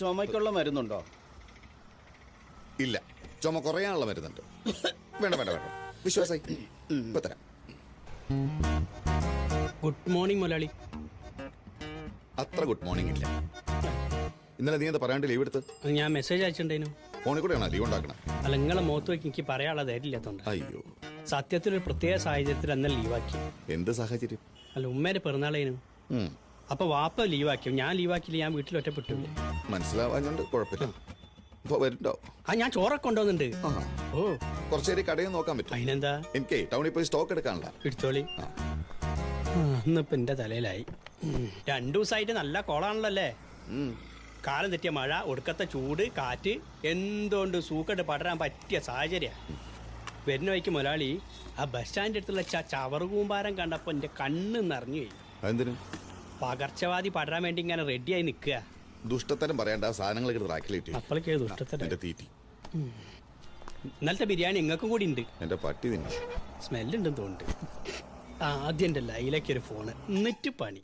ചുമക്കുള്ള മരുന്നുണ്ടോ? ഇല്ല, ചുമ കുറയാനുള്ള മരുന്നുണ്ട്. വേണ്ട വേണ്ട വേണ്ട, വിശ്വാസായി ഇപ്പൊ തരാം. ഗുഡ് മോർണിംഗ് മുതലാളി. അത്ര ഗുഡ് മോർണിംഗ് ഇല്ല. ഇന്നലെ നീ എന്താ പറയാണ്ട് ലീവ് എടുത്ത്? ഞാൻ മെസ്സേജ് അയച്ചിട്ടുണ്ടായിരുന്നു. ഫോണിൽ കൂടെയാണോ ലീവ് ഉണ്ടാക്കണം? അല്ല, നിങ്ങളെ മുഖത്ത് വയ്ക്ക് എനിക്ക് പറയാനുള്ള ധൈര്യമില്ലാത്തോണ്ട്. അയ്യോ, സത്യത്തിൽ ഒരു പ്രത്യേക സാഹചര്യത്തിൽ അന്ന് ലീവാക്കി. എന്ത് സാഹചര്യം? അല്ല, ഉമ്മേരെ പിറന്നാളേനു. അപ്പൊ വാപ്പ ലീവാക്കി, ഞാൻ ലീവാക്കിയില്ല. ഞാൻ വീട്ടിൽ ഒറ്റപ്പെട്ടില്ലേ. മനസ്സിലാവാഞ്ഞോണ്ട് കുഴപ്പമില്ല. ഇപ്പൊ വരുന്നുണ്ടോ? ഞാൻ ചോറൊക്കെ കൊണ്ടുവന്നിട്ടുണ്ട്. ഓ, കുറച്ചേരി കടയിൽ നോക്കാൻ പറ്റും? അതിനെന്താ, എനിക്ക് ടൗണിൽ പോയി സ്റ്റോക്ക് എടുക്കാനുള്ള. എടുത്തോളി. ഇന്നിപ്പോ എന്റെ തലയിലായി. 2 ദിവസമായിട്ട് നല്ല കോളാണല്ലോ. കാലം തെറ്റിയ മഴ, ഒടുക്കത്തെ ചൂട്, കാറ്റ്, എന്തുകൊണ്ട് സൂക്കട്ട് പടരാൻ പറ്റിയ സാഹചര്യ. വരുന്ന വഴിക്ക് മുതലാളി ആ ബസ് സ്റ്റാൻഡിന്റെ അടുത്തുള്ള ചവറ് കൂമ്പാരം കണ്ടപ്പോ എന്റെ കണ്ണ് നിറഞ്ഞു പോയി. എന്തിനു? പകർച്ചവാദി പടരാൻ വേണ്ടി ഇങ്ങനെ റെഡിയായി നിൽക്കുക. ദുഷ്ടത്തരം പറയണ്ട, സാധനങ്ങൾ റാക്കിലേറ്റ്. അപ്പോഴേക്ക് ദുഷ്ടത്തരം. തീറ്റി. ഇന്നലത്തെ ബിരിയാണി നിങ്ങൾക്കും കൂടി ഉണ്ട്. എന്റെ പട്ടി തിന്നു. സ്മെല്ലുണ്ടെന്ന് തോന്നുന്നുണ്ട്. ആദ്യം എൻ്റെ ലൈലേക്കൊരു ഫോണ്, എന്നിട്ട് പണി.